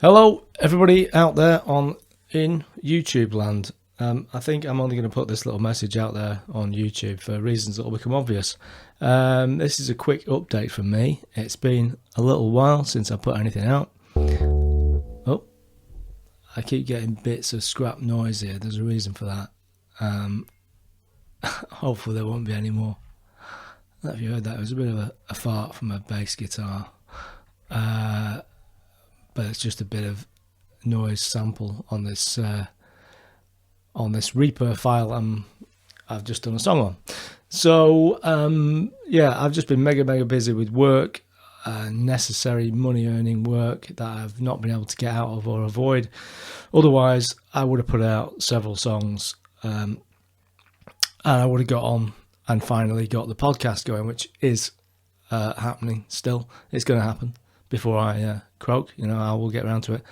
Hello, everybody out there in YouTube land. I think I'm only going to put this little message out there on YouTube for reasons that will become obvious. This is a quick update from me. It's been a little while since I put anything out. Oh, I keep getting bits of scrap noise here. There's a reason for that. Hopefully there won't be any more. I don't know if you heard that. It was a bit of a fart from a bass guitar. But it's just a bit of noise sample on this Reaper file I've just done a song on. So I've just been mega busy with work, necessary money earning work that I've not been able to get out of or avoid. Otherwise, I would have put out several songs, and I would have got on and finally got the podcast going, which is happening still. It's going to happen before I croak. I will get around to it.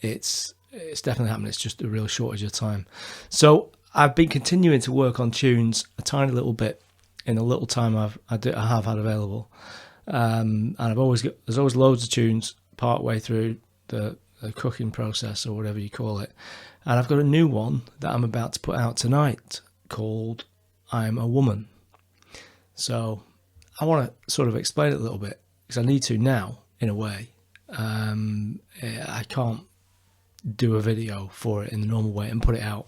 It's definitely happening. It's just a real shortage of time. So I've been continuing to work on tunes a tiny little bit in the little time I have had available, and there's always loads of tunes part way through the cooking process or whatever you call it, and I've got a new one that I'm about to put out tonight called "I'm a Woman." So I want to sort of explain it a little bit, because I need to now, in a way. I can't do a video for it in the normal way and put it out.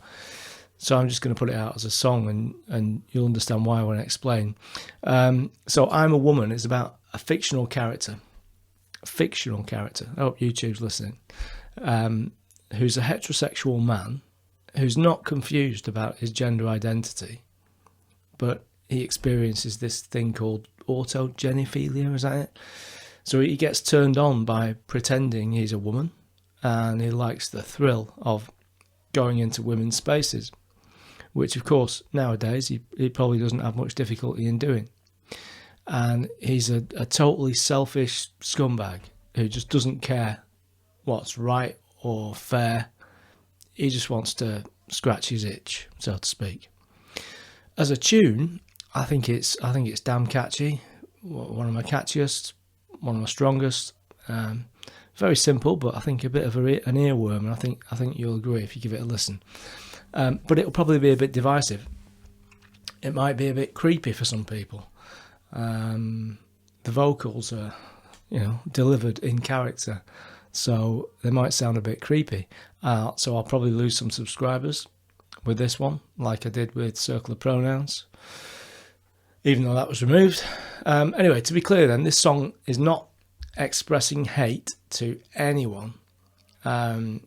So I'm just going to put it out as a song, and you'll understand why when I explain. So I'm a Woman is about a fictional character. I hope YouTube's listening. Who's a heterosexual man who's not confused about his gender identity, but he experiences this thing called autogenophilia, is that it? So he gets turned on by pretending he's a woman, and he likes the thrill of going into women's spaces, which of course nowadays he probably doesn't have much difficulty in doing. And he's a totally selfish scumbag who just doesn't care what's right or fair. He just wants to scratch his itch, so to speak. As a tune, I think it's damn catchy. One of my catchiest, one of my strongest. Very simple, but I think a bit of an earworm, and I think you'll agree if you give it a listen. But it'll probably be a bit divisive. It might be a bit creepy for some people. The vocals are, delivered in character, so they might sound a bit creepy. So I'll probably lose some subscribers with this one, like I did with Circle of Pronouns, even though that was removed. Anyway, to be clear then, this song is not expressing hate to anyone, and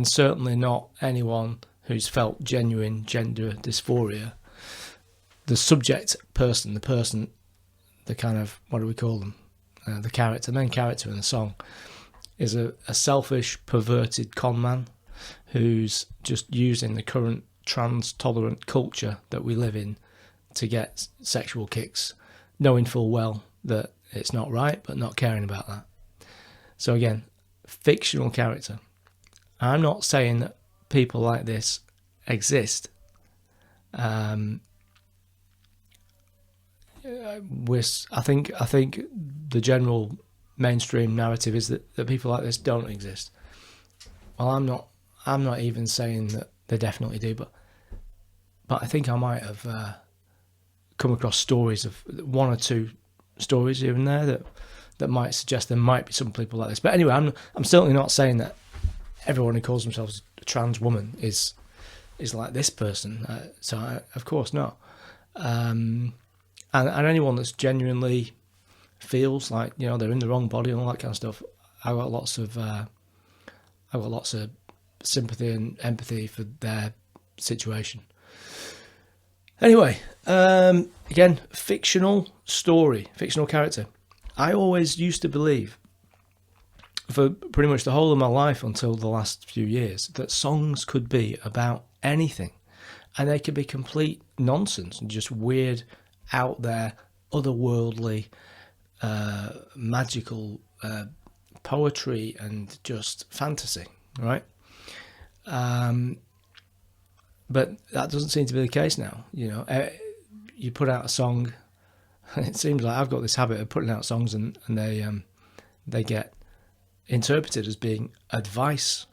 certainly not anyone who's felt genuine gender dysphoria. The subject person, the kind of, what do we call them? The main character in the song is a selfish, perverted con man who's just using the current trans-tolerant culture that we live in to get sexual kicks, knowing full well that it's not right, but not caring about that. So again, fictional character. I'm not saying that people like this exist. I think the general mainstream narrative is that people like this don't exist. Well, I'm not even saying that they definitely do, but I think I might have come across stories of one or two stories here and there that might suggest there might be some people like this. But anyway, I'm certainly not saying that everyone who calls themselves a trans woman is like this person. Of course not. And anyone that's genuinely feels like they're in the wrong body and all that kind of stuff, I've got lots of sympathy and empathy for their situation. Anyway, again, fictional story, fictional character. I always used to believe, for pretty much the whole of my life until the last few years, that songs could be about anything, and they could be complete nonsense and just weird, out there, otherworldly, magical poetry and just fantasy, right? But that doesn't seem to be the case now. You put out a song, it seems like I've got this habit of putting out songs and they get interpreted as being advice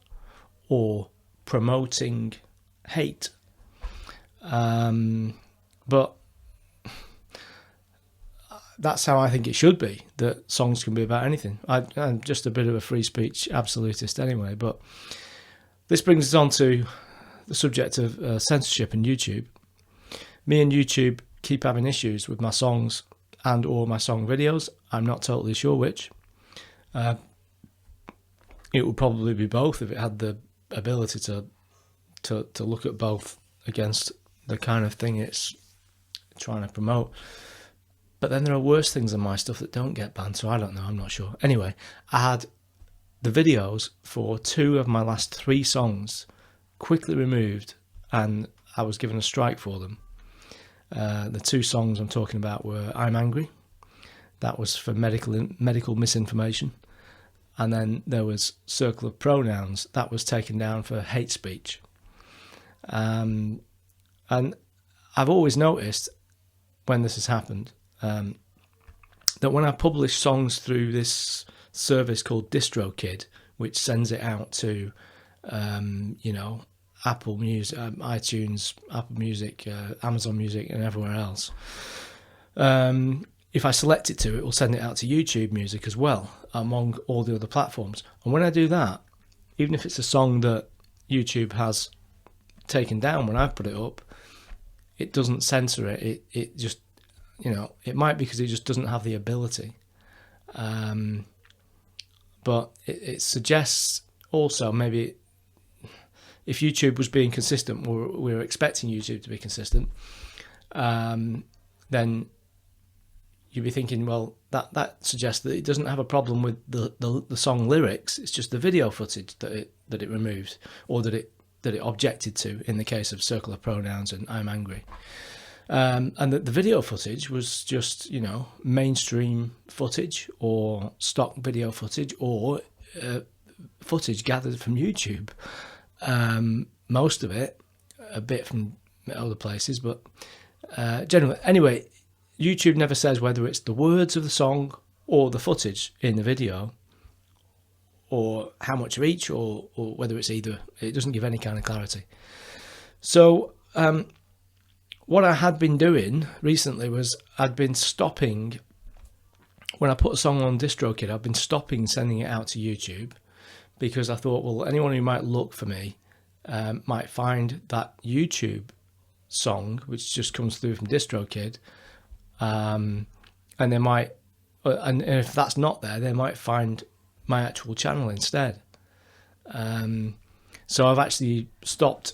or promoting hate. But that's how I think it should be, that songs can be about anything. I'm just a bit of a free speech absolutist anyway, but this brings us on to the subject of censorship and YouTube. Me and YouTube keep having issues with my songs and or my song videos. I'm not totally sure which. It would probably be both if it had the ability to look at both against the kind of thing it's trying to promote. But then there are worse things than my stuff that don't get banned, so I don't know, I'm not sure. Anyway, I had the videos for 2 of my last 3 songs quickly removed, and I was given a strike for them. The 2 songs I'm talking about were I'm Angry. That was for medical misinformation. And then there was Circle of Pronouns. That was taken down for hate speech. And I've always noticed when this has happened that when I publish songs through this service called DistroKid, which sends it out to, Apple Music, iTunes, Apple Music, Amazon Music, and everywhere else. If I select it to, it will send it out to YouTube Music as well, among all the other platforms. And when I do that, even if it's a song that YouTube has taken down when I've put it up, it doesn't censor it. It just, it might be because it just doesn't have the ability. But it suggests also maybe if YouTube was being consistent, or we were expecting YouTube to be consistent, then you'd be thinking, well, that suggests that it doesn't have a problem with the song lyrics. It's just the video footage that it removed, or that it objected to in the case of Circle of Pronouns and I'm Angry. And that the video footage was just, mainstream footage or stock video footage or footage gathered from YouTube. Most of it, a bit from other places, but generally, anyway, YouTube never says whether it's the words of the song or the footage in the video, or how much of each, or whether it's either. It doesn't give any kind of clarity. So what I had been doing recently was I'd been stopping, when I put a song on DistroKid, I've been stopping sending it out to YouTube, because I thought, well, anyone who might look for me might find that YouTube song, which just comes through from DistroKid, and they might, and if that's not there, they might find my actual channel instead. So I've actually stopped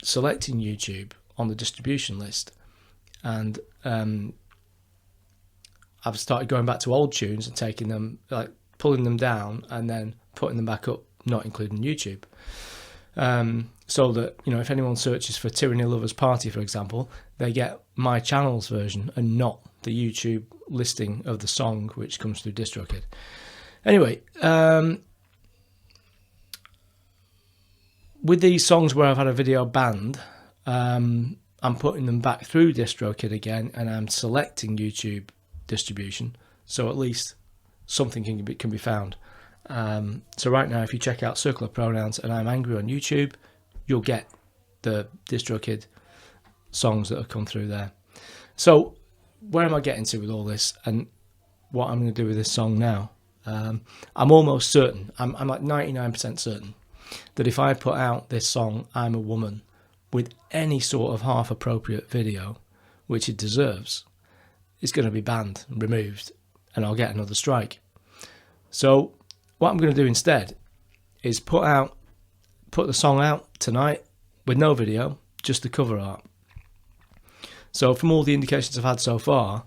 selecting YouTube on the distribution list, and I've started going back to old tunes and taking them, like pulling them down and then putting them back up, not including YouTube. So that, if anyone searches for Tyranny Lovers Party, for example, they get my channel's version and not the YouTube listing of the song, which comes through DistroKid. Anyway, with these songs where I've had a video banned, I'm putting them back through DistroKid again, and I'm selecting YouTube distribution, so at least something can be found. So right now, if you check out Circle of Pronouns and I'm Angry on YouTube, you'll get the DistroKid songs that have come through there. So where am I getting to with all this, and what I'm going to do with this song now? I'm almost certain, I'm like 99% certain, that if I put out this song, I'm a Woman, with any sort of half appropriate video, which it deserves, it's going to be banned and removed, and I'll get another strike. So what I'm going to do instead is put the song out tonight with no video, just the cover art. So from all the indications I've had so far,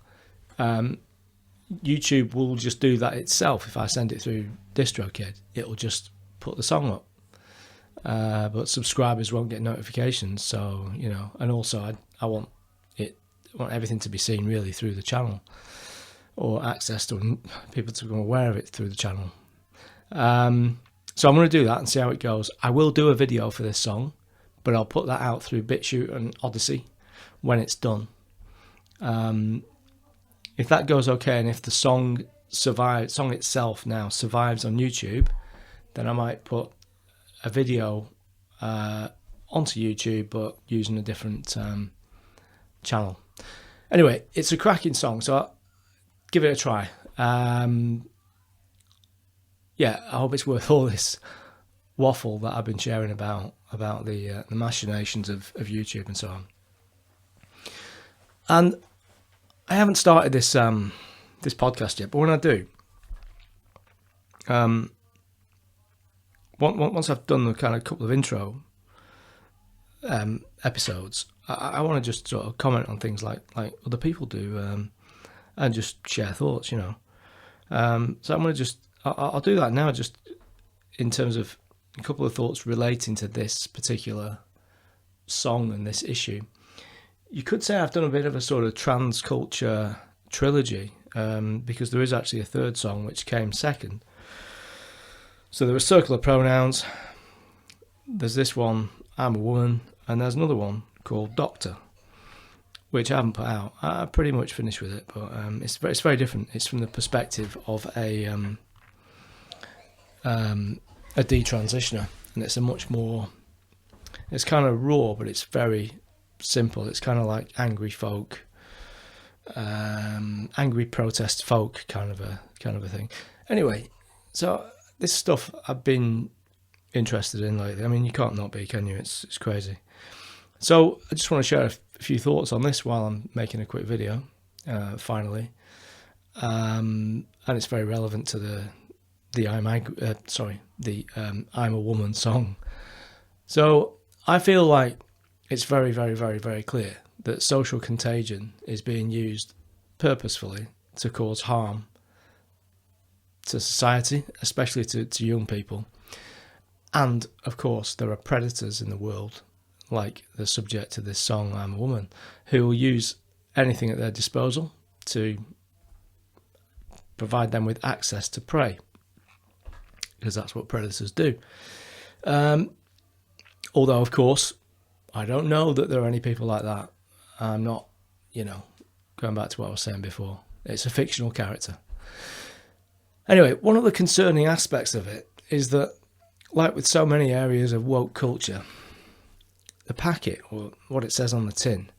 YouTube will just do that itself. If I send it through DistroKid, it'll just put the song up. But subscribers won't get notifications. So, and also I want everything to be seen really through the channel, or access to people to become aware of it through the channel. So I'm going to do that and see how it goes. I will do a video for this song, but I'll put that out through BitChute and Odyssey when it's done. If that goes okay, and if the song itself now survives on YouTube, then I might put a video onto YouTube, but using a different channel. Anyway, it's a cracking song, so I'll give it a try. Yeah, I hope it's worth all this waffle that I've been sharing about the machinations of YouTube and so on. And I haven't started this this podcast yet, but when I do, once I've done the kind of couple of intro episodes, I want to just sort of comment on things like other people do, and just share thoughts, you know. So I'm going to I'll do that now, just in terms of a couple of thoughts relating to this particular song and this issue. You could say I've done a bit of a sort of trans culture trilogy, because there is actually a third song which came second. So there was Circle of Pronouns, there's this one, I'm a Woman, and there's another one called Doctor, which I haven't put out. I pretty much finished with it, but it's very different. It's from the perspective of a detransitioner, and it's a much more, it's kind of raw, but it's very simple. It's kind of like angry folk, angry protest folk kind of a thing. Anyway, so this stuff I've been interested in lately. I mean, you can't not be, can you? It's crazy. So I just want to share a few thoughts on this while I'm making a quick video, finally, and it's very relevant to the I'm a Woman song. So I feel like it's very, very, very, very clear that social contagion is being used purposefully to cause harm to society, especially to young people. And of course, there are predators in the world, like the subject to this song, I'm a Woman, who will use anything at their disposal to provide them with access to prey, because that's what predators do. Although, of course, I don't know that there are any people like that. I'm not, going back to what I was saying before, it's a fictional character. Anyway, one of the concerning aspects of it is that, like with so many areas of woke culture, the packet, or what it says on the tin,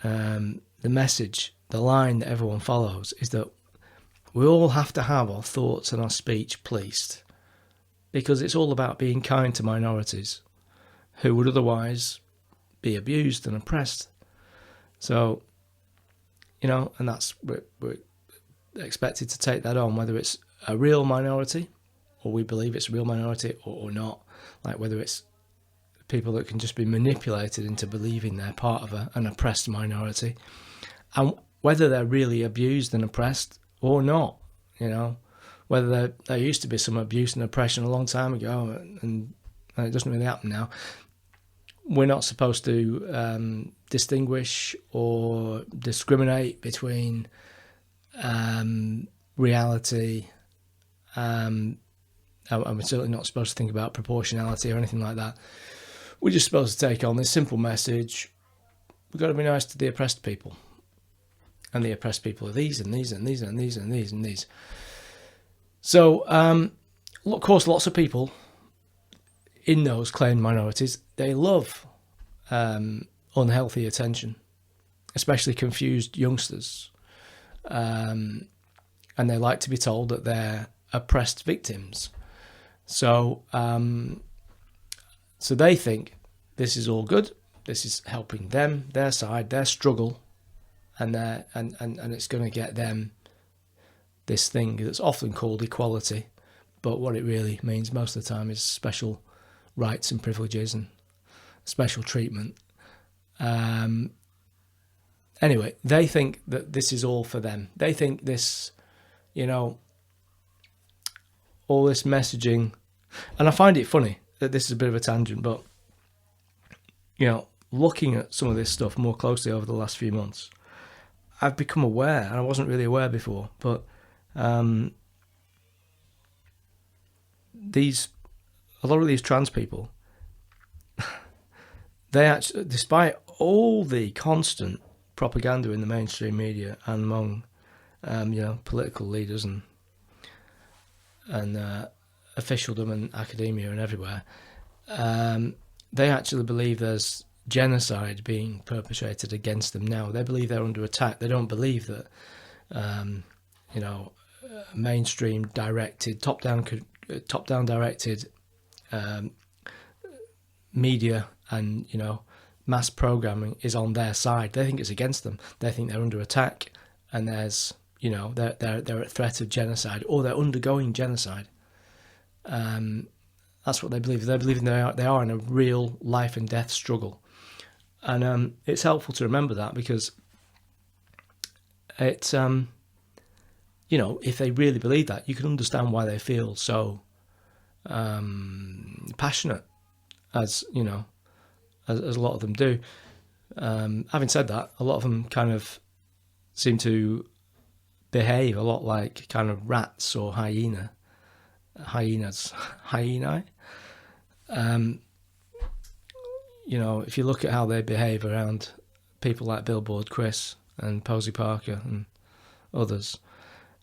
the message, the line that everyone follows is that we all have to have our thoughts and our speech policed, because it's all about being kind to minorities who would otherwise be abused and oppressed. So, and that's, we're expected to take that on, whether it's a real minority, or we believe it's a real minority, or not, like whether it's people that can just be manipulated into believing they're part of an oppressed minority, and whether they're really abused and oppressed or not, whether there used to be some abuse and oppression a long time ago, and it doesn't really happen now. We're not supposed to distinguish or discriminate between reality, and we're certainly not supposed to think about proportionality or anything like that. We're just supposed to take on this simple message: we've got to be nice to the oppressed people, and the oppressed people are these and these and these and these and these and these. So, of course, lots of people in those claimed minorities, they love unhealthy attention, especially confused youngsters, and they like to be told that they're oppressed victims. So, so they think this is all good. This is helping them, their side, their struggle, and it's going to get them this thing that's often called equality, but what it really means most of the time is special rights and privileges and special treatment. Anyway, they think that this is all for them. They think this, all this messaging, and I find it funny that this is a bit of a tangent, but looking at some of this stuff more closely over the last few months, I've become aware, and I wasn't really aware before, but a lot of these trans people, they actually, despite all the constant propaganda in the mainstream media and among political leaders and officialdom and academia and everywhere, they actually believe there's genocide being perpetrated against them now. They believe they're under attack. They don't believe that, mainstream directed, top-down directed media and, mass programming is on their side. They think it's against them. They think they're under attack, and there's, they're at threat of genocide, or they're undergoing genocide. That's what they believe. They believe they are in a real life and death struggle, and it's helpful to remember that, because it's if they really believe that, you can understand why they feel so passionate, as a lot of them do. Having said that, a lot of them kind of seem to behave a lot like kind of rats or hyenas. If you look at how they behave around people like Billboard Chris and Posey Parker and others,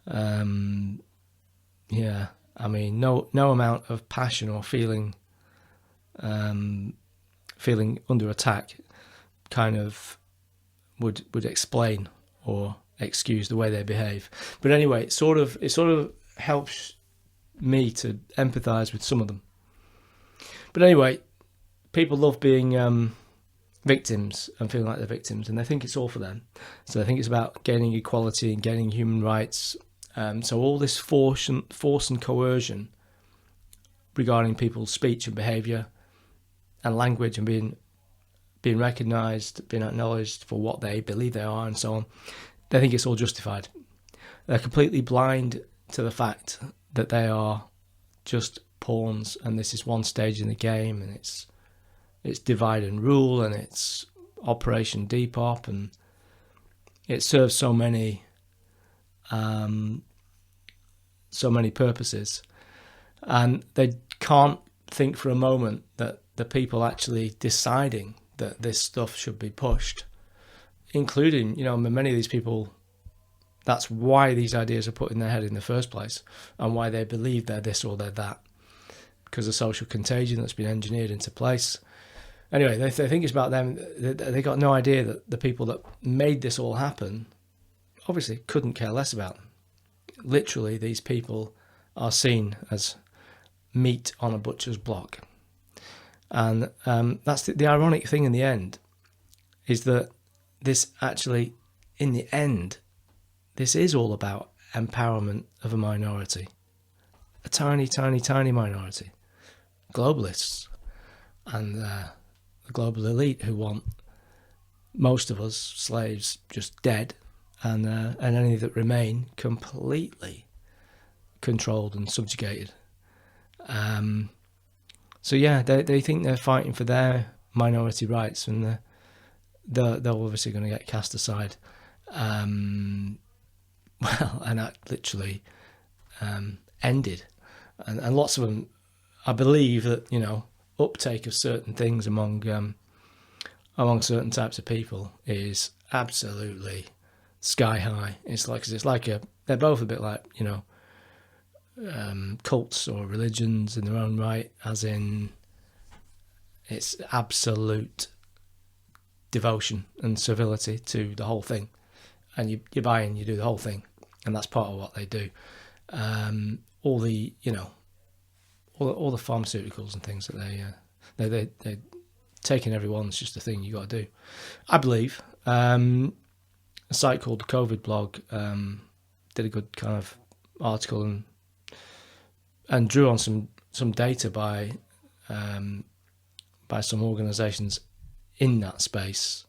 no amount of passion or feeling under attack kind of would explain or excuse the way they behave. But anyway, it sort of helps me to empathise with some of them. But anyway, people love being victims and feeling like they're victims, and they think it's all for them. So they think it's about gaining equality and gaining human rights. So all this force and coercion regarding people's speech and behaviour and language, and being recognised, being acknowledged for what they believe they are, and so on, they think it's all justified. They're completely blind to the fact that they are just pawns, and this is one stage in the game, and it's divide and rule, and it's Operation Depop, and it serves so many purposes, and they can't think for a moment that the people actually deciding that this stuff should be pushed, including, many of these people, that's why these ideas are put in their head in the first place, and why they believe they're this or they're that, because of social contagion that's been engineered into place. Anyway, they think it's about them. They got no idea that the people that made this all happen obviously couldn't care less about them. Literally, these people are seen as meat on a butcher's block. And that's the ironic thing in the end, is that this actually, in the end, this is all about empowerment of a minority. A tiny, tiny, tiny minority. Globalists and the global elite who want most of us slaves just dead, and any that remain completely controlled and subjugated. They think they're fighting for their minority rights, and they're obviously going to get cast aside. And that literally ended. And lots of them, I believe that, uptake of certain things among certain types of people is absolutely sky high. They're both a bit like, cults or religions in their own right, as in it's absolute devotion and servility to the whole thing, and you buy in, you do the whole thing, and that's part of what they do. All the pharmaceuticals and things that they taking everyone's just a thing you got to do. I believe a site called the COVID blog did a good kind of article and drew on some data by some organisations in that space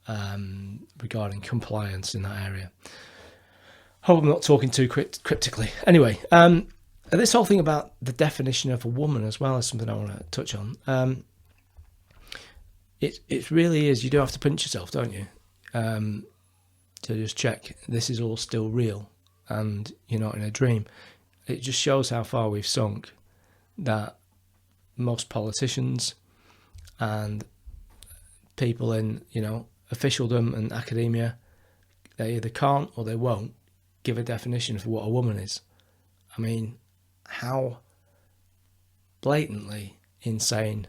regarding compliance in that area. Hope I'm not talking too cryptically. Anyway, this whole thing about the definition of a woman as well is something I want to touch on. It really is. You do have to pinch yourself, don't you, to just check this is all still real and you're not in a dream. It just shows how far we've sunk, that most politicians and people in, officialdom and academia, they either can't or they won't give a definition for what a woman is. I mean, how blatantly insane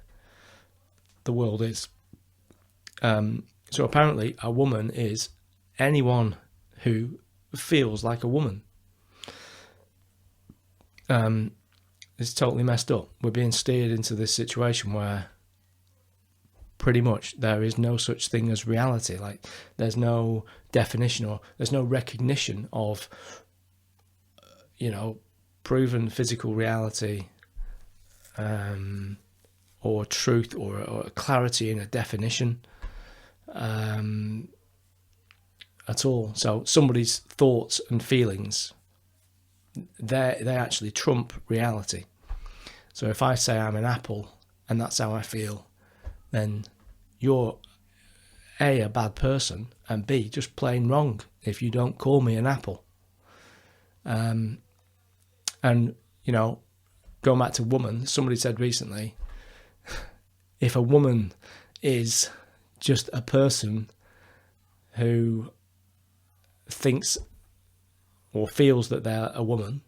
the world is. So apparently a woman is anyone who feels like a woman. It's totally messed up. We're being steered into this situation where pretty much there is no such thing as reality. Like, there's no definition, or there's no recognition of, proven physical reality, or truth, or clarity in a definition at all. So somebody's thoughts and feelings, they actually trump reality. So if I say I'm an apple and that's how I feel, then you're A, bad person, and B, just plain wrong if you don't call me an apple. And, going back to woman, somebody said recently, if a woman is just a person who thinks or feels that they're a woman,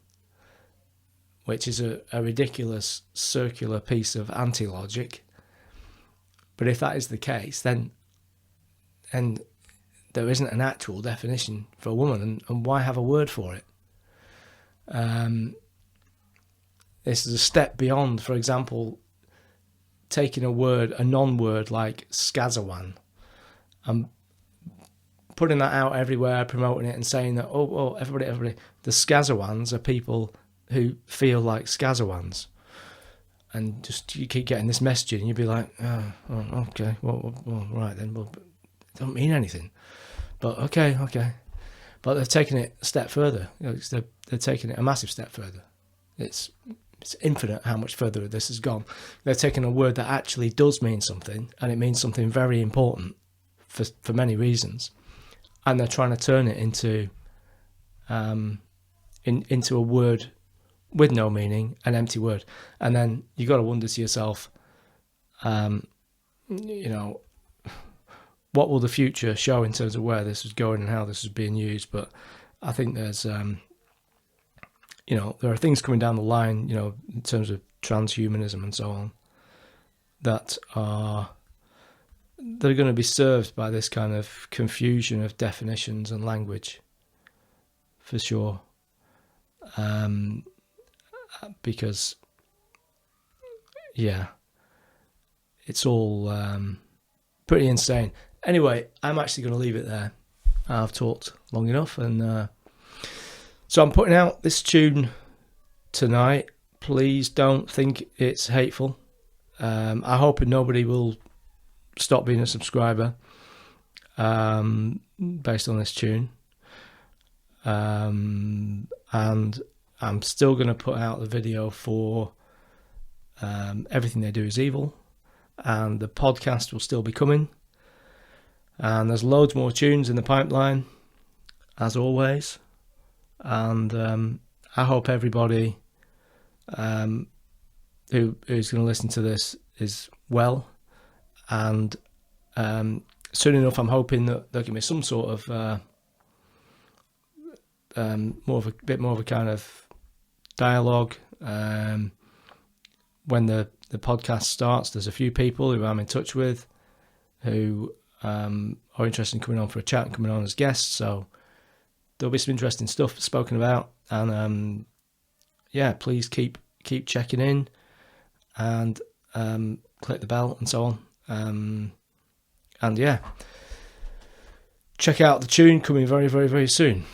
which is a ridiculous circular piece of anti-logic. But if that is the case, then there isn't an actual definition for a woman, and why have a word for it? This is a step beyond, for example, taking a non-word like scazawan, and putting that out everywhere, promoting it and saying that, everybody, the scazawans are people who feel like scazawans. And just you keep getting this messaging, and you'd be like, oh okay, well, right then, well, it don't mean anything. But okay. But they're taking it a step further. They're taking it a massive step further. It's infinite how much further this has gone. They're taking a word that actually does mean something, and it means something very important for many reasons, and they're trying to turn it into into a word with no meaning, an empty word. And then you got to wonder to yourself, what will the future show in terms of where this is going and how this is being used? But I think there's, there are things coming down the line, in terms of transhumanism and so on, that are going to be served by this kind of confusion of definitions and language, for sure. Because, it's all pretty insane. Anyway, I'm actually going to leave it there. I've talked long enough, and so I'm putting out this tune tonight. Please don't think it's hateful. I hope nobody will stop being a subscriber based on this tune. And I'm still going to put out the video for Everything They Do Is Evil, and the podcast will still be coming. And there's loads more tunes in the pipeline, as always. And I hope everybody who's going to listen to this is well. And soon enough, I'm hoping that there'll give me some sort of bit more of a kind of dialogue. When the podcast starts, there's a few people who I'm in touch with who are interested in coming on for a chat and coming on as guests. So there'll be some interesting stuff spoken about, and please keep checking in, and click the bell and so on. And check out the tune coming very, very, very soon.